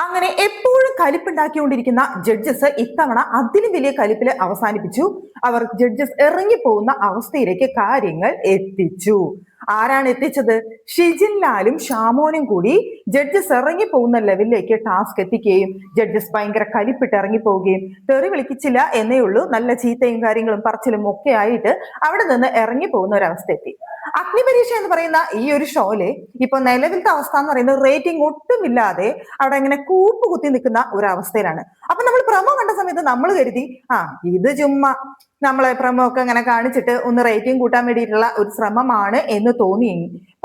അങ്ങനെ എപ്പോഴും കലിപ്പുണ്ടാക്കിക്കൊണ്ടിരിക്കുന്ന ജഡ്ജസ് ഇത്തവണ അതിലും വലിയ കലിപ്പില് അവസാനിപ്പിച്ചു. അവർ ജഡ്ജസ് ഇറങ്ങിപ്പോകുന്ന അവസ്ഥയിലേക്ക് കാര്യങ്ങൾ എത്തിച്ചു. ആരാണ് എത്തിച്ചത്? ഷിജിൻ ലാലും ഷാമോനും കൂടി ജഡ്ജസ് ഇറങ്ങിപ്പോകുന്ന ലെവലിലേക്ക് ടാസ്ക് എത്തിക്കുകയും ജഡ്ജസ് ഭയങ്കര കലിപ്പിട്ട് ഇറങ്ങിപ്പോവുകയും തെറി വിളിക്കിച്ചില്ല എന്നേ ഉള്ളൂ, നല്ല ചീത്തയും കാര്യങ്ങളും പറച്ചിലും ഒക്കെ ആയിട്ട് അവിടെ നിന്ന് ഇറങ്ങിപ്പോകുന്ന ഒരവസ്ഥ എത്തി. അഗ്നിപരീക്ഷ എന്ന് പറയുന്ന ഈ ഒരു ഷോയില് ഇപ്പൊ നിലവിലത്തെ അവസ്ഥ എന്ന് പറയുന്നത് റേറ്റിംഗ് ഒട്ടുമില്ലാതെ അവിടെ ഇങ്ങനെ കൂപ്പ് കുത്തി നിൽക്കുന്ന ഒരു അവസ്ഥയിലാണ്. അപ്പൊ നമ്മൾ പ്രമോ കണ്ട സമയത്ത് നമ്മൾ കരുതി ഇത് ചുമ്മാ നമ്മളെ പ്രമോ ഒക്കെ ഇങ്ങനെ കാണിച്ചിട്ട് ഒന്ന് റേറ്റിംഗ് കൂട്ടാൻ വേണ്ടിയിട്ടുള്ള ഒരു ശ്രമമാണ് എന്ന് തോന്നി.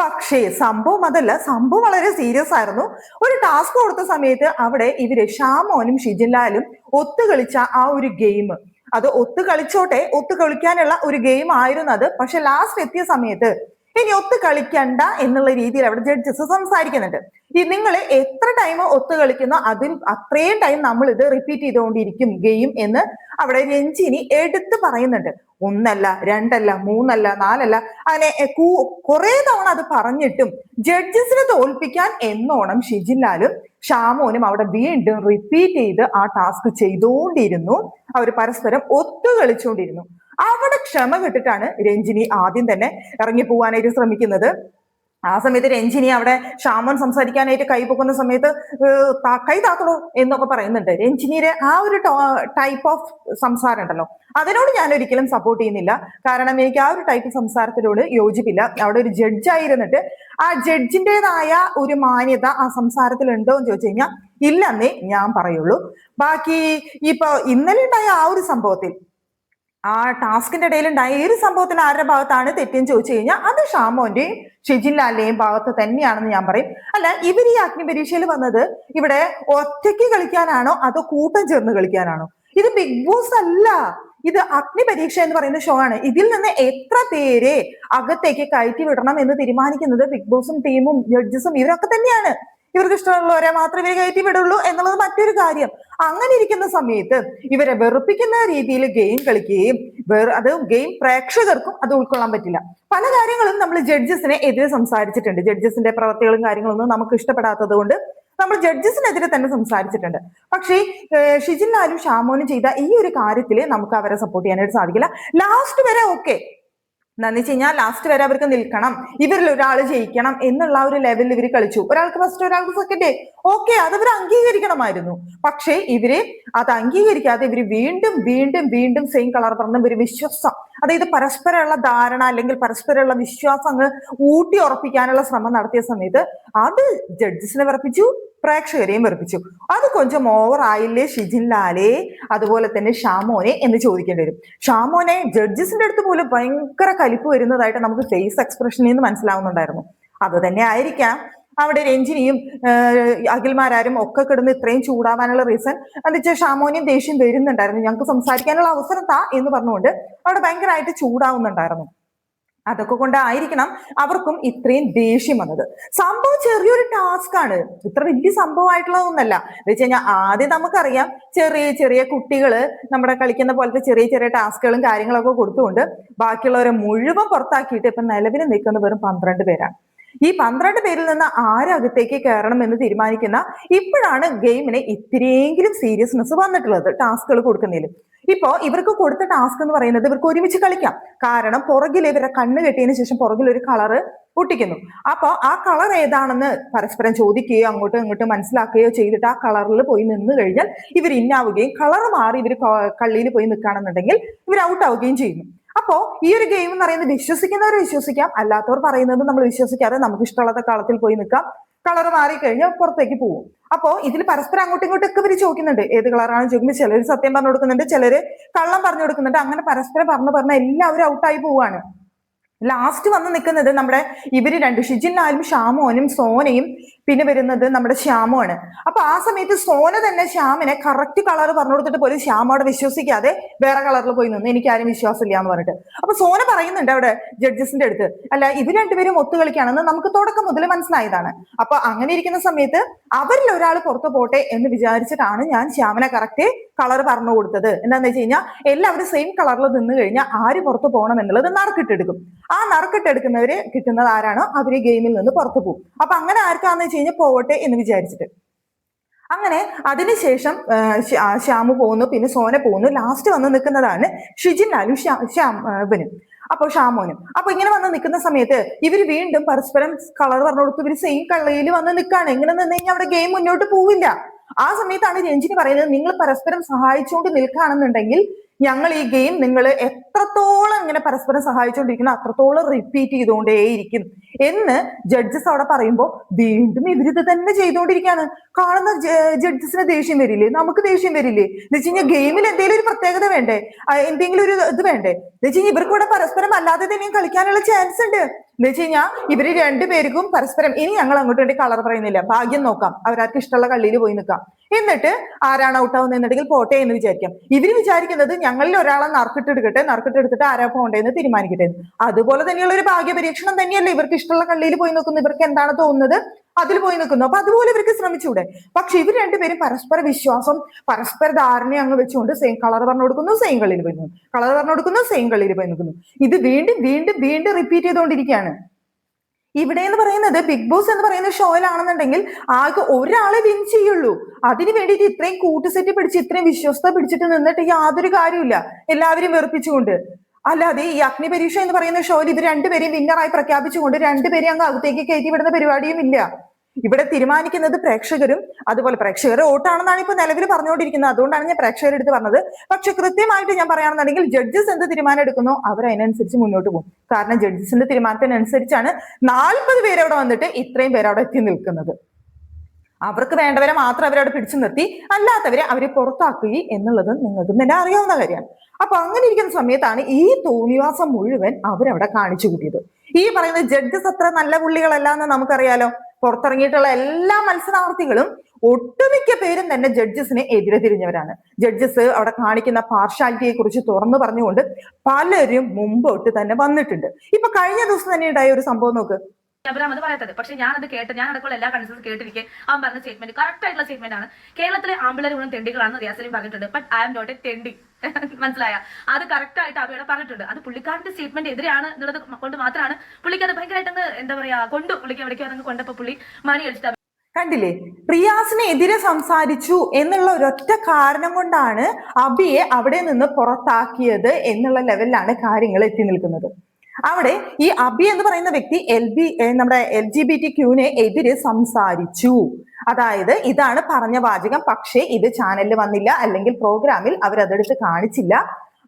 പക്ഷേ സംഭവം അതല്ല, സംഭവം വളരെ സീരിയസ് ആയിരുന്നു. ഒരു ടാസ്ക് കൊടുത്ത സമയത്ത് അവിടെ ഇവര് ഷാമോനും ഷിജിൻലാലും ഒത്തുകളിച്ച ആ ഒരു ഗെയിം, അത് ഒത്തു കളിച്ചോട്ടെ, ഒത്തു കളിക്കാനുള്ള ഒരു ഗെയിം ആയിരുന്നു അത്. പക്ഷെ ലാസ്റ്റ് എത്തിയ സമയത്ത് ഇനി ഒത്തു കളിക്കണ്ട എന്നുള്ള രീതിയിൽ അവിടെ ജഡ്ജസ് സംസാരിക്കുന്നുണ്ട്. ഈ നിങ്ങൾ എത്ര ടൈം ഒത്തു കളിക്കുന്നോ അതിൽ അത്രയും ടൈം നമ്മൾ ഇത് റിപ്പീറ്റ് ചെയ്തുകൊണ്ടിരിക്കും ഗെയിം എന്ന് അവിടെ രഞ്ജിനി എടുത്ത് പറയുന്നുണ്ട്. ഒന്നല്ല, രണ്ടല്ല, മൂന്നല്ല, നാലല്ല, അങ്ങനെ കുറെ തവണ അത് പറഞ്ഞിട്ടും ജഡ്ജസിനെ തോൽപ്പിക്കാൻ എന്നോണം ഷിജിൻലാലും ഷാമോനും അവിടെ വീണ്ടും റിപ്പീറ്റ് ചെയ്ത് ആ ടാസ്ക് ചെയ്തുകൊണ്ടിരുന്നു. അവർ പരസ്പരം ഒത്തു കളിച്ചുകൊണ്ടിരുന്നു. അവിടെ ക്ഷമ കെട്ടിട്ടാണ് രഞ്ജിനി ആദ്യം തന്നെ ഇറങ്ങി പോവാനായിട്ട് ശ്രമിക്കുന്നത്. ആ സമയത്ത് രഞ്ജിനി അവിടെ ഷാമോൻ സംസാരിക്കാനായിട്ട് കൈ പൊക്കുന്ന സമയത്ത് കൈ താക്കണോ എന്നൊക്കെ പറയുന്നുണ്ട്. രഞ്ജിനിയുടെ ആ ഒരു ടൈപ്പ് ഓഫ് സംസാരം ഉണ്ടല്ലോ, അതിനോട് ഞാൻ ഒരിക്കലും സപ്പോർട്ട് ചെയ്യുന്നില്ല. കാരണം എനിക്ക് ആ ഒരു ടൈപ്പ് സംസാരത്തിനോട് യോജിപ്പില്ല. അവിടെ ഒരു ജഡ്ജായിരുന്നിട്ട് ആ ജഡ്ജിൻ്റെതായ ഒരു മാന്യത ആ സംസാരത്തിൽ ഉണ്ടോ എന്ന് ചോദിച്ചു കഴിഞ്ഞാൽ ഇല്ലെന്നേ ഞാൻ പറയുള്ളൂ. ബാക്കി ഇപ്പൊ ഇന്നലെ ഉണ്ടായ ആ ഒരു സംഭവത്തിൽ, ആ ടാസ്കിന്റെ ഇടയിൽ ഉണ്ടായ ഈ ഒരു സംഭവത്തിന് ആരുടെ ഭാഗത്താണ് തെറ്റെന്ന് ചോദിച്ചു കഴിഞ്ഞാൽ അത് ഷാമോന്റെയും ഷിജിൻലാലിന്റെയും ഭാഗത്ത് തന്നെയാണെന്ന് ഞാൻ പറയും. അല്ല, ഇവർ ഈ അഗ്നിപരീക്ഷയിൽ വന്നത് ഇവിടെ ഒറ്റയ്ക്ക് കളിക്കാനാണോ അതോ കൂട്ടം ചേർന്ന് കളിക്കാനാണോ? ഇത് ബിഗ് ബോസ് അല്ല, ഇത് അഗ്നിപരീക്ഷ എന്ന് പറയുന്ന ഷോ ആണ്. ഇതിൽ നിന്ന് എത്ര പേരെ അകത്തേക്ക് കയറ്റി വിടണം എന്ന് തീരുമാനിക്കുന്നത് ബിഗ് ബോസും ടീമും ജഡ്ജസും ഇവരൊക്കെ തന്നെയാണ്. ഇവർക്ക് ഇഷ്ടമുള്ളവരെ മാത്രമേ കയറ്റി വിടുള്ളൂ എന്നുള്ളത് മറ്റൊരു കാര്യം. അങ്ങനെ ഇരിക്കുന്ന സമയത്ത് ഇവരെ വെറുപ്പിക്കുന്ന രീതിയിൽ ഗെയിം കളിക്കുകയും അത് ഗെയിം പ്രേക്ഷകർക്കും അത് ഉൾക്കൊള്ളാൻ പറ്റില്ല. പല കാര്യങ്ങളും നമ്മൾ ജഡ്ജസിനെ എതിരെ സംസാരിച്ചിട്ടുണ്ട്. ജഡ്ജസിന്റെ പ്രവർത്തികളും കാര്യങ്ങളൊന്നും നമുക്ക് ഇഷ്ടപ്പെടാത്തത് കൊണ്ട് നമ്മൾ ജഡ്ജസിനെതിരെ തന്നെ സംസാരിച്ചിട്ടുണ്ട്. പക്ഷേ ഷിജിൻലാലും ഷാമോനും ചെയ്ത ഈ ഒരു കാര്യത്തിൽ നമുക്ക് അവരെ സപ്പോർട്ട് ചെയ്യാനായിട്ട് സാധിക്കില്ല. ലാസ്റ്റ് വരെ ഓക്കെ, എന്താന്ന് വെച്ച് കഴിഞ്ഞാൽ ലാസ്റ്റ് വരെ അവർക്ക് നിൽക്കണം, ഇവരിൽ ഒരാൾ ജയിക്കണം എന്നുള്ള ഒരു ലെവലിൽ ഇവർ കളിച്ചു. ഒരാൾക്ക് ഫസ്റ്റ്, ഒരാൾക്ക് സെക്കൻഡ്, ഓക്കെ, അത് ഇവർ അംഗീകരിക്കണമായിരുന്നു. പക്ഷേ ഇവര് അത് അംഗീകരിക്കാതെ ഇവര് വീണ്ടും വീണ്ടും വീണ്ടും സെയിം കളർ പറഞ്ഞ ഒരു വിശ്വാസം, അതായത് പരസ്പരമുള്ള ധാരണ അല്ലെങ്കിൽ പരസ്പരമുള്ള വിശ്വാസം അങ്ങ് ഊട്ടി ഉറപ്പിക്കാനുള്ള ശ്രമം നടത്തിയ സമയത്ത് അത് ജഡ്ജസിനെ വിറപ്പിച്ചു, പ്രേക്ഷകരെയും വെറുപ്പിച്ചു. അത് കുറച്ച് ഓവർ ആയില്ലേ ഷിജിൻലാലെ, അതുപോലെ തന്നെ ഷാമോനെ എന്ന് ചോദിക്കേണ്ടി വരും. ഷാമോനെ ജഡ്ജസിന്റെ അടുത്ത് പോലും ഭയങ്കര കലിപ്പ് വരുന്നതായിട്ട് നമുക്ക് ഫേസ് എക്സ്പ്രഷനിൽ നിന്ന് മനസ്സിലാവുന്നുണ്ടായിരുന്നു. അത് തന്നെ ആയിരിക്കാം അവിടെ രഞ്ജിനിയും അഖിൽമാരും ഒക്കെ കിടന്ന് ഇത്രയും ചൂടാവാനുള്ള റീസൺ. എന്താ വെച്ചാൽ ഷാമോനെയും ദേഷ്യം വരുന്നുണ്ടായിരുന്നു, ഞങ്ങൾക്ക് സംസാരിക്കാനുള്ള അവസരം താ എന്ന് പറഞ്ഞുകൊണ്ട് അവിടെ ഭയങ്കരമായിട്ട് ചൂടാവുന്നുണ്ടായിരുന്നു. അതൊക്കെ കൊണ്ടായിരിക്കണം അവർക്കും ഇത്രയും ദേഷ്യം വന്നത്. സംഭവം ചെറിയൊരു ടാസ്ക് ആണ്, ഇത്ര വലിയ സംഭവമായിട്ടുള്ളതൊന്നല്ല. എന്ന് വെച്ച് കഴിഞ്ഞാൽ ആദ്യം നമുക്കറിയാം ചെറിയ ചെറിയ കുട്ടികള് നമ്മുടെ കളിക്കുന്ന പോലത്തെ ചെറിയ ചെറിയ ടാസ്കുകളും കാര്യങ്ങളൊക്കെ കൊടുത്തുകൊണ്ട് ബാക്കിയുള്ളവരെ മുഴുവൻ പുറത്താക്കിയിട്ട് ഇപ്പൊ നിലവിൽ നിൽക്കുന്ന വെറും 12 പേരാണ്. ഈ 12 പേരിൽ നിന്ന് ആരകത്തേക്ക് കയറണം എന്ന് തീരുമാനിക്കുന്ന ഇപ്പോഴാണ് ഗെയിമിന് ഇത്തിരിയെങ്കിലും സീരിയസ്നെസ് വന്നിട്ടുള്ളത് ടാസ്കുകൾ കൊടുക്കുന്നതിൽ. ഇപ്പോ ഇവർക്ക് കൊടുത്ത ടാസ്ക് എന്ന് പറയുന്നത് ഇവർക്ക് ഒരുമിച്ച് കളിക്കാം. കാരണം പുറകിൽ ഇവരെ കണ്ണ് കെട്ടിയതിനു ശേഷം പുറകിൽ ഒരു കളറ് ഒട്ടിക്കുന്നു. അപ്പൊ ആ കളർ ഏതാണെന്ന് പരസ്പരം ചോദിക്കുകയോ അങ്ങോട്ടും ഇങ്ങോട്ടും മനസ്സിലാക്കുകയോ ചെയ്തിട്ട് ആ കളറിൽ പോയി നിന്ന് കഴിഞ്ഞാൽ ഇവർ ഇന്നാവുകയും കളർ മാറി ഇവർ കള്ളിയിൽ പോയി നിൽക്കുകയാണെന്നുണ്ടെങ്കിൽ ഇവർ ഔട്ട് ആവുകയും ചെയ്യുന്നു. അപ്പോ ഈ ഒരു ഗെയിം എന്ന് പറയുന്നത് വിശ്വസിക്കുന്നവർ വിശ്വസിക്കാം, അല്ലാത്തവർ പറയുന്നത് നമ്മൾ വിശ്വസിക്കാതെ നമുക്ക് ഇഷ്ടമുള്ള കളത്തിൽ പോയി നിൽക്കാം. കളർ മാറി കഴിഞ്ഞാൽ പുറത്തേക്ക് പോകും. അപ്പോ ഇതിൽ പരസ്പരം അങ്ങോട്ടും ഇങ്ങോട്ടും ഒക്കെ ഇവർ ചോദിക്കുന്നുണ്ട്, ഏത് കളറാണെന്ന് ചോദിക്കുമ്പോൾ ചിലർ സത്യം പറഞ്ഞു കൊടുക്കുന്നുണ്ട്, ചിലര് കള്ളം പറഞ്ഞു കൊടുക്കുന്നുണ്ട്. അങ്ങനെ പരസ്പരം പറഞ്ഞ് എല്ലാവരും ഔട്ടായി പോവാണ്. ലാസ്റ്റ് വന്ന് നിൽക്കുന്നത് നമ്മുടെ ഇവര് രണ്ട്, ഷിജിൻലാലും ഷാമോനും സോനയും പിന്നെ വരുന്നത് നമ്മുടെ ശ്യാമുമാണ്. അപ്പൊ ആ സമയത്ത് സോന തന്നെ ശ്യാമിനെ കറക്റ്റ് കളർ പറഞ്ഞു കൊടുത്തിട്ട് പോലും ശ്യാം അവിടെ വിശ്വസിക്കാതെ വേറെ കളറിൽ പോയി നിന്ന് എനിക്ക് ആരും വിശ്വാസമില്ല എന്ന് പറഞ്ഞിട്ട്. അപ്പൊ സോന പറയുന്നുണ്ട് അവിടെ ജഡ്ജസിന്റെ അടുത്ത്, അല്ല ഇവർ രണ്ടുപേരും ഒത്തു കളിക്കുകയാണെന്ന് നമുക്ക് തുടക്കം മുതൽ മനസ്സിലായതാണ്. അപ്പൊ അങ്ങനെ ഇരിക്കുന്ന സമയത്ത് അവരിൽ ഒരാൾ പുറത്തു പോട്ടെ എന്ന് വിചാരിച്ചിട്ടാണ് ഞാൻ ശ്യാമിനെ കറക്റ്റ് കളർ പറഞ്ഞു കൊടുത്തത്. എന്താന്ന് വെച്ച് കഴിഞ്ഞാൽ എല്ലാവരും സെയിം കളറിൽ നിന്ന് കഴിഞ്ഞാൽ ആര് പുറത്തു പോകണം എന്നുള്ളത് നറുക്കിട്ടെടുക്കും. ആ നറുക്കിട്ടെടുക്കുന്നവര് കിട്ടുന്നത് ആരാണോ അവര് ഗെയിമിൽ നിന്ന് പുറത്തു പോകും. അപ്പൊ അങ്ങനെ ആർക്കാന്ന് വെച്ച് കഴിഞ്ഞാൽ പോവട്ടെ എന്ന് വിചാരിച്ചിട്ട് അങ്ങനെ അതിനുശേഷം ശ്യാമു പോകുന്നു, പിന്നെ സോന പോകുന്നു, ലാസ്റ്റ് വന്ന് നിൽക്കുന്നതാണ് ഷിജിൻ ഇവനും അപ്പൊ ഷാമോനും. അപ്പൊ ഇങ്ങനെ വന്ന് നിൽക്കുന്ന സമയത്ത് ഇവര് വീണ്ടും പരസ്പരം കളർ പറഞ്ഞു കൊടുത്തു, ഇവര് സെയിം കളറിൽ വന്ന് നിൽക്കാണ്. ഇങ്ങനെ നിന്ന് കഴിഞ്ഞാൽ അവിടെ ഗെയിം മുന്നോട്ട് പോവില്ല. ആ സമയത്താണ് രഞ്ജിനി പറയുന്നത്, നിങ്ങൾ പരസ്പരം സഹായിച്ചുകൊണ്ട് നിൽക്കുകയാണെന്നുണ്ടെങ്കിൽ ഞങ്ങൾ ഈ ഗെയിം നിങ്ങൾ എത്രത്തോളം ഇങ്ങനെ പരസ്പരം സഹായിച്ചുകൊണ്ടിരിക്കുന്നു അത്രത്തോളം റിപ്പീറ്റ് ചെയ്തുകൊണ്ടേയിരിക്കും എന്ന് ജഡ്ജസ് അവിടെ പറയുമ്പോൾ വീണ്ടും ഇവരിത് തന്നെ ചെയ്തുകൊണ്ടിരിക്കുകയാണ്. കാണുന്ന ജഡ്ജസിന് ദേഷ്യം വരില്ലേ? നമുക്ക് ദേഷ്യം വരില്ലേ? എന്ന് വെച്ച് കഴിഞ്ഞാൽ ഗെയിമിൽ എന്തെങ്കിലും ഒരു പ്രത്യേകത വേണ്ടേ? എന്തെങ്കിലും ഒരു ഇത് വേണ്ടേ? എന്ന് വെച്ച് കഴിഞ്ഞാൽ ഇവർക്ക് ഇവിടെ പരസ്പരം അല്ലാതെ തന്നെയും കളിക്കാനുള്ള ചാൻസ് ഉണ്ട്. എന്ന് വെച്ച് കഴിഞ്ഞാൽ ഇവര് രണ്ടുപേർക്കും പരസ്പരം ഇനി ഞങ്ങൾ അങ്ങോട്ട് വേണ്ടി കളർ പറയുന്നില്ല, ഭാഗ്യം നോക്കാം, അവരാർക്ക് ഇഷ്ടമുള്ള കള്ളിയിൽ പോയി നിൽക്കാം, എന്നിട്ട് ആരാണ് ഔട്ടാവുന്നത് എന്നുണ്ടെങ്കിൽ പോട്ടെ എന്ന് വിചാരിക്കാം. ഇവര് വിചാരിക്കുന്നത് ഞങ്ങളിൽ ഒരാളെ നറുക്കിട്ടെടുത്തിട്ട് ആരാ പോണ്ടേന്ന് തീരുമാനിക്കട്ടെ. അതുപോലെ തന്നെയുള്ള ഒരു ഭാഗ്യ പരീക്ഷണം തന്നെയല്ലേ, ഇവർക്ക് ഇഷ്ടമുള്ള കള്ളിയിൽ പോയി നിൽക്കുന്നു, ഇവർക്ക് എന്താണ് തോന്നുന്നത് അതിൽ പോയി നിൽക്കുന്നു. അപ്പൊ അതുപോലെ ഇവർക്ക് ശ്രമിച്ചൂടെ? പക്ഷെ ഇവർ രണ്ടുപേരും പരസ്പര വിശ്വാസം പരസ്പര ധാരണ അങ്ങ് വെച്ചുകൊണ്ട് സെയിം കളർ പറഞ്ഞു കൊടുക്കുന്നു, സെയിം കളിയിൽ പോയി നിൽക്കുന്നു, കളർ പറഞ്ഞു കൊടുക്കുന്നു, സെയിം കളിയിൽ പോയി നിൽക്കുന്നു. ഇത് വീണ്ടും വീണ്ടും വീണ്ടും റിപ്പീറ്റ് ചെയ്തുകൊണ്ടിരിക്കുകയാണ്. ഇവിടെ എന്ന് പറയുന്നത് ബിഗ് ബോസ് എന്ന് പറയുന്ന ഷോയിലാണെന്നുണ്ടെങ്കിൽ ആകെ ഒരാളെ വിൻ ചെയ്യുള്ളൂ. അതിന് വേണ്ടിയിട്ട് ഇത്രയും കൂട്ടുസെറ്റ് പിടിച്ച് ഇത്രയും വിശ്വസ്ത പിടിച്ചിട്ട് നിന്നിട്ട് യാതൊരു കാര്യമില്ല, എല്ലാവരും വെറുപ്പിച്ചുകൊണ്ട്. അല്ലാതെ ഈ അഗ്നിപരീക്ഷ എന്ന് പറയുന്ന ഷോയിൽ ഇവർ രണ്ടുപേരെയും വിന്നറായി പ്രഖ്യാപിച്ചുകൊണ്ട് രണ്ടുപേരെയും അങ്ങ് അകത്തേക്ക് കയറ്റി വിടുന്ന പരിപാടിയും ഇല്ല. ഇവിടെ തീരുമാനിക്കുന്നത് പ്രേക്ഷകരും, അതുപോലെ പ്രേക്ഷകരുടെ വോട്ടാണെന്നാണ് ഇപ്പൊ നിലവിൽ പറഞ്ഞുകൊണ്ടിരിക്കുന്നത്. അതുകൊണ്ടാണ് ഞാൻ പ്രേക്ഷകരുടെ അടുത്ത് പറഞ്ഞത്. പക്ഷെ കൃത്യമായിട്ട് ഞാൻ പറയുകയാണെന്നുണ്ടെങ്കിൽ ജഡ്ജസ് എന്ത് തീരുമാനം എടുക്കുന്നോ അവർ അതിനനുസരിച്ച് മുന്നോട്ട് പോകും. കാരണം ജഡ്ജസിന്റെ തീരുമാനത്തിനനുസരിച്ചാണ് 40 പേര് അവിടെ വന്നിട്ട് ഇത്രയും പേര് അവിടെ എത്തി നിൽക്കുന്നത്. അവർക്ക് വേണ്ടവരെ മാത്രം അവരവിടെ പിടിച്ചു നിർത്തി, അല്ലാത്തവരെ അവരെ പുറത്താക്കുകയും എന്നുള്ളത് നിങ്ങൾക്ക് തന്നെ അറിയാവുന്ന കാര്യമാണ്. അപ്പൊ അങ്ങനെ ഇരിക്കുന്ന സമയത്താണ് ഈ തോന്നിവാസം മുഴുവൻ അവരവിടെ കാണിച്ചു കൂട്ടിയത്. ഈ പറയുന്ന ജഡ്ജസ് അത്ര നല്ല പുള്ളികളല്ല എന്ന് നമുക്കറിയാലോ. പുറത്തിറങ്ങിയിട്ടുള്ള എല്ലാ മത്സരാർത്ഥികളും ഒട്ടുമിക്ക പേരും തന്നെ ജഡ്ജസിന് എതിരെ തിരിഞ്ഞവരാണ്. ജഡ്ജസ് അവിടെ കാണിക്കുന്ന പാർഷ്യാലിറ്റിയെ കുറിച്ച് തുറന്നു പറഞ്ഞുകൊണ്ട് പലരും മുമ്പോട്ട് തന്നെ വന്നിട്ടുണ്ട്. ഇപ്പൊ കഴിഞ്ഞ ദിവസം തന്നെ ഉണ്ടായ ഒരു സംഭവം നോക്ക്. അബ്രാം അത് പറയാത്തത്, പക്ഷെ ഞാനത് കേട്ട് ഞാൻ അടക്കമുള്ള എല്ലാ കൺസേൺസ് കേട്ടിരിക്കെ അവൻ പറഞ്ഞ സ്റ്റേറ്റ്മെന്റ് കറക്റ്റ് ആയിട്ടുള്ള സ്റ്റേറ്റ്മെന്റ് ആണ്. കേരളത്തിലെ ആമ്പിളർ മുഴുവൻ തെണ്ടികളാണെന്ന് റിയാസലിൻ പറഞ്ഞിട്ടുണ്ട്. But I am not a തെണ്ടി. മനസ്സിലായ? അത് കറക്റ്റ് ആയിട്ട് അബിയുടെ പറഞ്ഞിട്ടുണ്ട്. അത് പുള്ളിക്കാരന്റെ സ്റ്റേറ്റ്മെന്റ് എതിരെയാണ് എന്നുള്ളത് കൊണ്ട് മാത്രമാണ് പുള്ളിക്ക് അത് ഭയങ്കരമായിട്ട് എന്താ പറയാ പുള്ളിക്ക് എവിടേക്ക് അതങ്ങ് കൊണ്ടപ്പോ പുള്ളി മണി അടിച്ചിട്ട്. കണ്ടില്ലേ, റിയാസിനെ എതിരെ സംസാരിച്ചു എന്നുള്ള ഒരൊറ്റ കാരണം കൊണ്ടാണ് അബിയെ അവിടെ നിന്ന് പുറത്താക്കിയത് എന്നുള്ള ലെവലിലാണ് കാര്യങ്ങൾ എത്തി നിൽക്കുന്നത്. അവിടെ ഈ അബി എന്ന് പറയുന്ന വ്യക്തി നമ്മുടെ LGBTQ എതിരെ സംസാരിച്ചു. അതായത് ഇതാണ് പറഞ്ഞ വാചകം, പക്ഷേ ഇത് ചാനലിൽ വന്നില്ല, അല്ലെങ്കിൽ പ്രോഗ്രാമിൽ അവരതെടുത്ത് കാണിച്ചില്ല.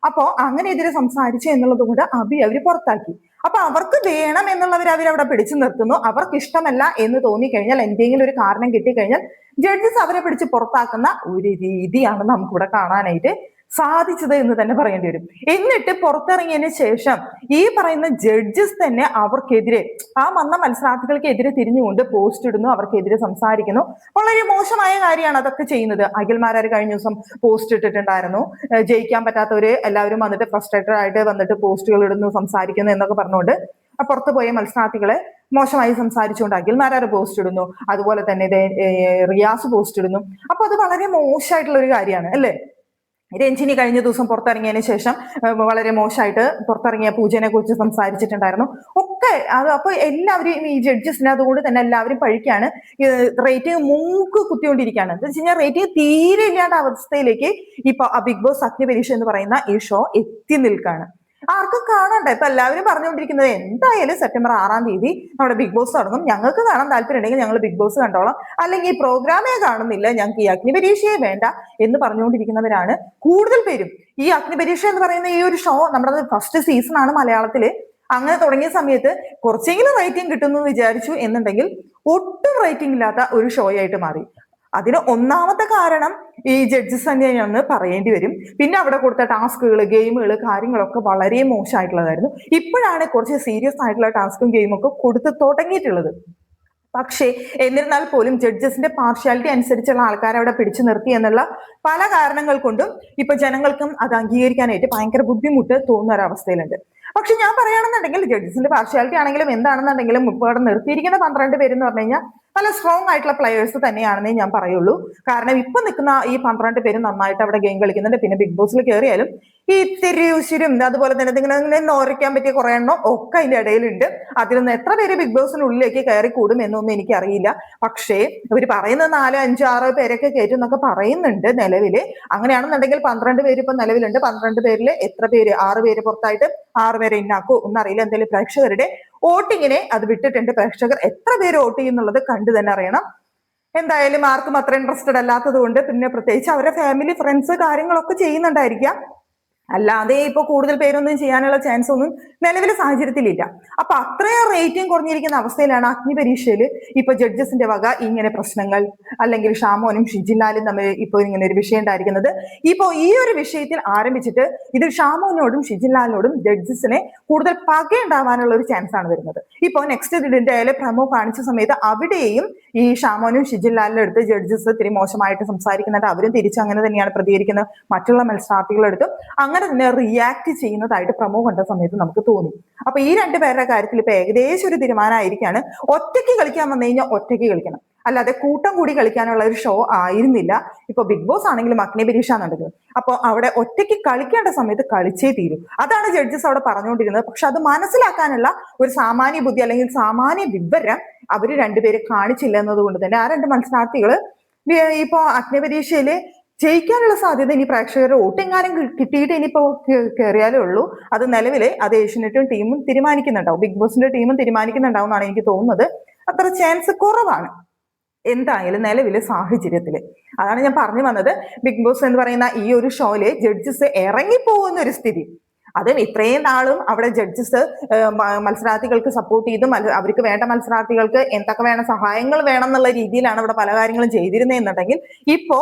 അപ്പോ അങ്ങനെ എതിരെ സംസാരിച്ചു എന്നുള്ളത് കൊണ്ട് അബി അവര് പുറത്താക്കി. അപ്പൊ അവർക്ക് വേണം എന്നുള്ളവർ അവരവിടെ പിടിച്ചു നിർത്തുന്നു. അവർക്ക് ഇഷ്ടമല്ല എന്ന് തോന്നിക്കഴിഞ്ഞാൽ, എന്തെങ്കിലും ഒരു കാരണം കിട്ടിക്കഴിഞ്ഞാൽ ജഡ്ജസ് അവരെ പിടിച്ച് പുറത്താക്കുന്ന ഒരു രീതിയാണ് നമുക്കിവിടെ കാണാനായിട്ട് സാധിച്ചത് എന്ന് തന്നെ പറയേണ്ടി വരും. എന്നിട്ട് പുറത്തിറങ്ങിയതിന് ശേഷം ഈ പറയുന്ന ജഡ്ജസ് തന്നെ അവർക്കെതിരെ, ആ വന്ന മത്സരാർത്ഥികൾക്കെതിരെ തിരിഞ്ഞുകൊണ്ട് പോസ്റ്റ് ഇടുന്നു, അവർക്കെതിരെ സംസാരിക്കുന്നു. വളരെ മോശമായ കാര്യമാണ് അതൊക്കെ ചെയ്യുന്നത്. അഖിൽമാരാർ കഴിഞ്ഞ ദിവസം പോസ്റ്റ് ഇട്ടിട്ടുണ്ടായിരുന്നു, ജയിക്കാൻ പറ്റാത്തവര് എല്ലാവരും വന്നിട്ട് ഫ്രസ്ട്രേറ്റഡ് ആയിട്ട് വന്നിട്ട് പോസ്റ്റുകൾ ഇടുന്നു, സംസാരിക്കുന്നു എന്നൊക്കെ പറഞ്ഞുകൊണ്ട് പുറത്തു പോയ മത്സരാർത്ഥികളെ മോശമായി സംസാരിച്ചുകൊണ്ട് അഖിൽമാരാർ പോസ്റ്റ് ഇടുന്നു. അതുപോലെ തന്നെ റിയാസ് പോസ്റ്റ് ഇടുന്നു. അപ്പൊ അത് വളരെ മോശമായിട്ടുള്ള ഒരു കാര്യമാണ് അല്ലേ? രഞ്ജിനി കഴിഞ്ഞ ദിവസം പുറത്തിറങ്ങിയതിന് ശേഷം വളരെ മോശമായിട്ട് പുറത്തിറങ്ങിയ പൂജനെ കുറിച്ച് സംസാരിച്ചിട്ടുണ്ടായിരുന്നു ഒക്കെ. അത് അപ്പൊ എല്ലാവരും ഈ ജഡ്ജസിനെ അതുകൊണ്ട് തന്നെ എല്ലാവരും പഴിക്കാണ്. റേറ്റിംഗ് മൂക്ക് കുത്തിക്കൊണ്ടിരിക്കുകയാണ്. എന്താ വെച്ച് കഴിഞ്ഞാൽ റേറ്റിംഗ് തീരെ ഇല്ലാത്ത അവസ്ഥയിലേക്ക് ഇപ്പൊ ബിഗ് ബോസ് അഗ്നിപരീക്ഷ എന്ന് പറയുന്ന ഈ ഷോ എത്തി നിൽക്കുകയാണ്. ആർക്കും കാണണ്ട. ഇപ്പൊ എല്ലാവരും പറഞ്ഞുകൊണ്ടിരിക്കുന്നത് എന്തായാലും സെപ്റ്റംബർ 6-ാം തീയതി നമ്മുടെ ബിഗ് ബോസ് തുടങ്ങും, ഞങ്ങൾക്ക് കാണാൻ താല്പര്യം ഉണ്ടെങ്കിൽ ഞങ്ങൾ ബിഗ് ബോസ് കണ്ടോളാം, അല്ലെങ്കിൽ ഈ പ്രോഗ്രാമേ കാണുന്നില്ല, ഞങ്ങൾക്ക് ഈ അഗ്നിപരീക്ഷയെ വേണ്ട എന്ന് പറഞ്ഞുകൊണ്ടിരിക്കുന്നവരാണ് കൂടുതൽ പേരും. ഈ അഗ്നിപരീക്ഷ എന്ന് പറയുന്ന ഈ ഒരു ഷോ നമ്മുടെ ഫസ്റ്റ് സീസൺ ആണ് മലയാളത്തില്. അങ്ങനെ തുടങ്ങിയ സമയത്ത് കുറച്ചെങ്കിലും റേറ്റിംഗ് കിട്ടുന്നു എന്ന് വിചാരിച്ചു എന്നുണ്ടെങ്കിൽ ഒട്ടും റേറ്റിംഗ് ഇല്ലാത്ത ഒരു ഷോ ആയിട്ട് മാറി. അതിന് ഒന്നാമത്തെ കാരണം ഈ ജഡ്ജസ് തന്നെയാണെന്ന് പറയേണ്ടി വരും. പിന്നെ അവിടെ കൊടുത്ത ടാസ്കുകൾ, ഗെയിമുകൾ, കാര്യങ്ങളൊക്കെ വളരെ മോശമായിട്ടുള്ളതായിരുന്നു. ഇപ്പോഴാണ് കുറച്ച് സീരിയസ് ആയിട്ടുള്ള ടാസ്കും ഗെയിമും ഒക്കെ കൊടുത്ത് തുടങ്ങിയിട്ടുള്ളത്. പക്ഷേ എന്നിരുന്നാൽ പോലും ജഡ്ജസിന്റെ പാർഷ്യാലിറ്റി അനുസരിച്ചുള്ള ആൾക്കാരെ അവിടെ പിടിച്ചു നിർത്തി എന്നുള്ള പല കാരണങ്ങൾ കൊണ്ടും ഇപ്പൊ ജനങ്ങൾക്കും അത് അംഗീകരിക്കാനായിട്ട് ഭയങ്കര ബുദ്ധിമുട്ട് തോന്നുന്ന ഒരവസ്ഥയിലുണ്ട്. പക്ഷെ ഞാൻ പറയുകയാണെന്നുണ്ടെങ്കിൽ ജഡ്ജസിന്റെ പാർഷ്യാലിറ്റി ആണെങ്കിലും എന്താണെന്നുണ്ടെങ്കിലും ഇപ്പോൾ അവിടെ നിർത്തിയിരിക്കുന്ന 12 പേരെന്ന് പറഞ്ഞു കഴിഞ്ഞാൽ നല്ല സ്ട്രോങ് ആയിട്ടുള്ള പ്ലെയേഴ്സ് തന്നെയാണെന്നേ ഞാൻ പറയുള്ളൂ. കാരണം ഇപ്പൊ നിൽക്കുന്ന ഈ 12 പേര് നന്നായിട്ട് അവിടെ ഗെയിം കളിക്കുന്നുണ്ട്. പിന്നെ ബിഗ് ബോസിൽ കയറിയാലും ഈ ഇത്തിരി ഉശിരും അതുപോലെ തന്നെ ഇങ്ങനെ നോരയ്ക്കാൻ പറ്റിയ കുറെ എണ്ണം ഒക്കെ അതിന്റെ ഇടയിലുണ്ട്. അതിൽ നിന്ന് എത്ര പേര് ബിഗ് ബോസിനുള്ളിലേക്ക് കയറി കൂടും എന്നൊന്നും എനിക്കറിയില്ല. പക്ഷേ ഇവര് പറയുന്നത് 4, 5, 6 പേരൊക്കെ കയറ്റും എന്നൊക്കെ പറയുന്നുണ്ട് നിലവില്. അങ്ങനെയാണെന്നുണ്ടെങ്കിൽ 12 പേര് ഇപ്പൊ നിലവിലുണ്ട്. 12 പേരിൽ എത്ര പേര്, 6 പേര് പുറത്തായിട്ട് 6 പേരെ ഇന്നാക്കോ ഒന്നറിയില്ല. എന്തായാലും പ്രേക്ഷകരുടെ വോട്ടിങ്ങിനെ അത് വിട്ടിട്ടുണ്ട്. പ്രേക്ഷകർ എത്ര പേര് വോട്ട് ചെയ്യുന്നുള്ളത് കണ്ടു തന്നെ അറിയണം. എന്തായാലും ആർക്കും അത്ര ഇൻട്രസ്റ്റഡ് അല്ലാത്തത് കൊണ്ട് പിന്നെ പ്രത്യേകിച്ച് അവരുടെ ഫാമിലി ഫ്രണ്ട്സ് കാര്യങ്ങളൊക്കെ ചെയ്യുന്നുണ്ടായിരിക്കാം. അല്ലാതെ ഇപ്പൊ കൂടുതൽ പേരൊന്നും ചെയ്യാനുള്ള ചാൻസ് ഒന്നും നിലവിലെ സാഹചര്യത്തിലില്ല. അപ്പൊ അത്രയും റേറ്റിംഗ് കുറഞ്ഞിരിക്കുന്ന അവസ്ഥയിലാണ് അഗ്നിപരീക്ഷയിൽ ഇപ്പൊ ജഡ്ജസിന്റെ വക ഇങ്ങനെ പ്രശ്നങ്ങൾ, അല്ലെങ്കിൽ ഷാമോനും ഷിജിൻലാലും തമ്മിൽ ഇപ്പൊ ഇങ്ങനെ ഒരു വിഷയം ഉണ്ടായിരിക്കുന്നത്. ഇപ്പൊ ഈ ഒരു വിഷയത്തിൽ ആരംഭിച്ചിട്ട് ഇതിൽ ഷാമോനോടും ഷിജിൻലാലിനോടും ജഡ്ജസിനെ കൂടുതൽ പകയുണ്ടാവാനുള്ള ഒരു ചാൻസ് ആണ് വരുന്നത്. ഇപ്പൊ നെക്സ്റ്റ് ഇതിന്റെ പ്രമോ കാണിച്ച സമയത്ത് അവിടെയും ഈ ഷാമോനും ഷിജിൻലാലിന്റെ അടുത്ത് ജഡ്ജസ് ഇത്തിരി മോശമായിട്ട് സംസാരിക്കുന്നുണ്ട്. അവരും തിരിച്ച് അങ്ങനെ തന്നെയാണ് പ്രതികരിക്കുന്നത് മറ്റുള്ള മത്സരാർത്ഥികളുടെ അടുത്തും. അങ്ങനെ തന്നെ റിയാക്ട് ചെയ്യുന്നതായിട്ട് പ്രമോ കണ്ട സമയത്ത് നമുക്ക് തോന്നി. അപ്പൊ ഈ 2 പേരുടെ കാര്യത്തിൽ ഇപ്പൊ ഏകദേശം ഒരു തീരുമാനമായിരിക്കാണ്. ഒറ്റയ്ക്ക് കളിക്കാൻ വന്നു കഴിഞ്ഞാൽ ഒറ്റയ്ക്ക് കളിക്കണം, അല്ലാതെ കൂട്ടം കൂടി കളിക്കാനുള്ള ഒരു ഷോ ആയിരുന്നില്ല. ഇപ്പൊ ബിഗ് ബോസ് ആണെങ്കിലും അഗ്നിപരീക്ഷ എന്നുണ്ടെങ്കിലും അപ്പൊ അവിടെ ഒറ്റയ്ക്ക് കളിക്കേണ്ട സമയത്ത് കളിച്ചേ തീരും. അതാണ് ജഡ്ജസ് അവിടെ പറഞ്ഞുകൊണ്ടിരുന്നത്. പക്ഷെ അത് മനസ്സിലാക്കാനുള്ള ഒരു സാമാന്യ ബുദ്ധി അല്ലെങ്കിൽ സാമാന്യ വിവരം അവര് 2 പേര് കാണിച്ചില്ല എന്നതുകൊണ്ട് തന്നെ ആ 2 മത്സരാർത്ഥികള് ഇപ്പൊ അഗ്നിപരീക്ഷയില് ജയിക്കാനുള്ള സാധ്യത ഇനി പ്രേക്ഷകരുടെ വോട്ടെങ്ങാനും കിട്ടിയിട്ട് ഇനിയിപ്പോ കയറിയാലേ ഉള്ളൂ. അത് നിലവിലെ അത് ഏഷ്യനെറ്റും ടീമും തീരുമാനിക്കുന്നുണ്ടാവും, ബിഗ് ബോസിന്റെ ടീമും തീരുമാനിക്കുന്നുണ്ടാവും എന്നാണ് എനിക്ക് തോന്നുന്നത്. അത്ര ചാൻസ് കുറവാണ് എന്തായാലും നിലവിലെ സാഹചര്യത്തില്. അതാണ് ഞാൻ പറഞ്ഞു വന്നത്. ബിഗ് ബോസ് എന്ന് പറയുന്ന ഈ ഒരു ഷോയില് ജഡ്ജസ് ഇറങ്ങിപ്പോകുന്ന ഒരു സ്ഥിതി, അതും ഇത്രയും നാളും അവിടെ ജഡ്ജസ് മത്സരാർത്ഥികൾക്ക് സപ്പോർട്ട് ചെയ്തും അവർക്ക് വേണ്ട മത്സരാർത്ഥികൾക്ക് എന്തൊക്കെ വേണം സഹായങ്ങൾ വേണം എന്നുള്ള രീതിയിലാണ് അവിടെ പല കാര്യങ്ങളും ചെയ്തിരുന്നതെന്നുണ്ടെങ്കിൽ ഇപ്പോ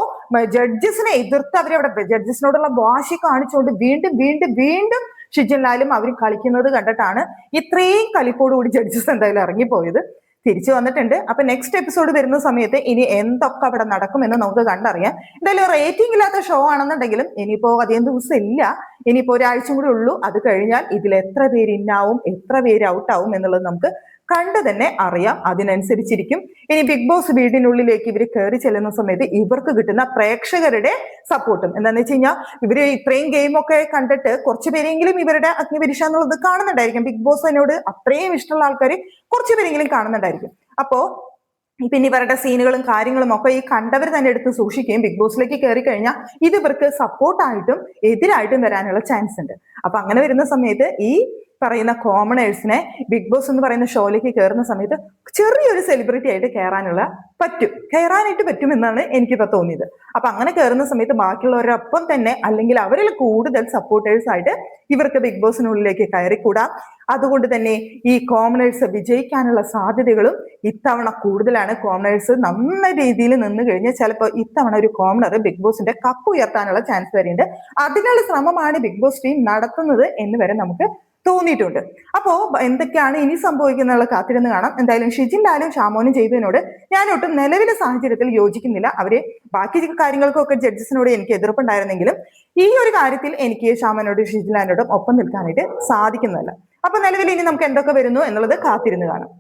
ജഡ്ജസിനെ എതിർത്ത് അവരവിടെ ജഡ്ജസിനോടുള്ള വാശി കാണിച്ചുകൊണ്ട് വീണ്ടും വീണ്ടും വീണ്ടും ഷിജിൻലാലും അവർ കളിക്കുന്നത് കണ്ടിട്ടാണ് ഇത്രയും കലിപ്പോടുകൂടി ജഡ്ജസ് എന്തായാലും ഇറങ്ങിപ്പോയത്. തിരിച്ചു വന്നിട്ടുണ്ട്. അപ്പൊ നെക്സ്റ്റ് എപ്പിസോഡ് വരുന്ന സമയത്ത് ഇനി എന്തൊക്കെ അവിടെ നടക്കുമെന്ന് നമുക്ക് കണ്ടറിയാം. എന്തായാലും റേറ്റിംഗ് ഇല്ലാത്ത ഷോ ആണെന്നുണ്ടെങ്കിലും ഇനിയിപ്പോ അധികം ദിവസം ഇല്ല, ഇനിയിപ്പോ ഒരാഴ്ച കൂടി ഉള്ളൂ. അത് കഴിഞ്ഞാൽ ഇതിൽ എത്ര പേര് ഇന്നാവും എത്ര പേര് ഔട്ടാവും എന്നുള്ളത് നമുക്ക് കണ്ടു തന്നെ അറിയാം. അതിനനുസരിച്ചിരിക്കും ഇനി ബിഗ് ബോസ് വീടിനുള്ളിലേക്ക് ഇവർ കയറി ചെല്ലുന്ന സമയത്ത് ഇവർക്ക് കിട്ടുന്ന പ്രേക്ഷകരുടെ സപ്പോർട്ടും. എന്താണെന്ന് വെച്ച് കഴിഞ്ഞാൽ ഇവര് ഇത്രയും ഗെയിമൊക്കെ കണ്ടിട്ട് കുറച്ചു പേരെങ്കിലും ഇവരുടെ അഗ്നിപരീക്ഷ എന്നുള്ളത് കാണുന്നുണ്ടായിരിക്കും. ബിഗ് ബോസിനോട് അത്രയും ഇഷ്ടമുള്ള ആൾക്കാർ കുറച്ചു പേരെങ്കിലും കാണുന്നുണ്ടായിരിക്കും. അപ്പോ പിന്നെ ഇവരുടെ സീനുകളും കാര്യങ്ങളും ഒക്കെ ഈ കണ്ടവർ തന്നെ എടുത്ത് സൂക്ഷിക്കുകയും ബിഗ് ബോസിലേക്ക് കയറി കഴിഞ്ഞാൽ ഇത് ഇവർക്ക് സപ്പോർട്ടായിട്ടും എതിരായിട്ടും വരാനുള്ള ചാൻസ് ഉണ്ട്. അപ്പൊ അങ്ങനെ വരുന്ന സമയത്ത് ഈ പറയുന്ന കോമണേഴ്സിനെ ബിഗ് ബോസ് എന്ന് പറയുന്ന ഷോയിലേക്ക് കയറുന്ന സമയത്ത് ചെറിയൊരു സെലിബ്രിറ്റി ആയിട്ട് കയറാനായിട്ട് പറ്റുമെന്നാണ് എനിക്കിപ്പോ തോന്നിയത്. അപ്പൊ അങ്ങനെ കയറുന്ന സമയത്ത് ബാക്കിയുള്ളവരൊപ്പം തന്നെ അല്ലെങ്കിൽ അവരിൽ കൂടുതൽ സപ്പോർട്ടേഴ്സ് ആയിട്ട് ഇവർക്ക് ബിഗ് ബോസിനുള്ളിലേക്ക് കയറിക്കൂടാം. അതുകൊണ്ട് തന്നെ ഈ കോമണേഴ്സ് വിജയിക്കാനുള്ള സാധ്യതകളും ഇത്തവണ കൂടുതലാണ്. കോമണേഴ്സ് നല്ല രീതിയിൽ നിന്ന് കഴിഞ്ഞാൽ ചിലപ്പോൾ ഇത്തവണ ഒരു കോമണർ ബിഗ് ബോസിന്റെ കപ്പ് ഉയർത്താനുള്ള ചാൻസ് വരെയുണ്ട്. അതിനുള്ള ശ്രമമാണ് ബിഗ് ബോസ് ടീം നടത്തുന്നത് എന്ന് വരെ നമുക്ക് തോന്നിയിട്ടുണ്ട്. അപ്പോ എന്തൊക്കെയാണ് ഇനി സംഭവിക്കുന്നുള്ള കാത്തിരുന്ന് കാണാം. എന്തായാലും ഷിജിൻലാലും ഷാമോനും ചെയ്തതിനോട് ഞാൻ ഒട്ടും നിലവിലെ സാഹചര്യത്തിൽ യോജിക്കുന്നില്ല. അവര് ബാക്കി കാര്യങ്ങൾക്കൊക്കെ ജഡ്ജസിനോട് എനിക്ക് എതിർപ്പുണ്ടായിരുന്നെങ്കിലും ഈ ഒരു കാര്യത്തിൽ എനിക്ക് ഷാമോനോടും ഷിജിൻലാലിനോടും ഒപ്പം നിൽക്കാനായിട്ട് സാധിക്കുന്നതല്ല. അപ്പൊ നിലവിൽ ഇനി നമുക്ക് എന്തൊക്കെ വരുന്നു എന്നുള്ളത് കാത്തിരുന്ന് കാണാം.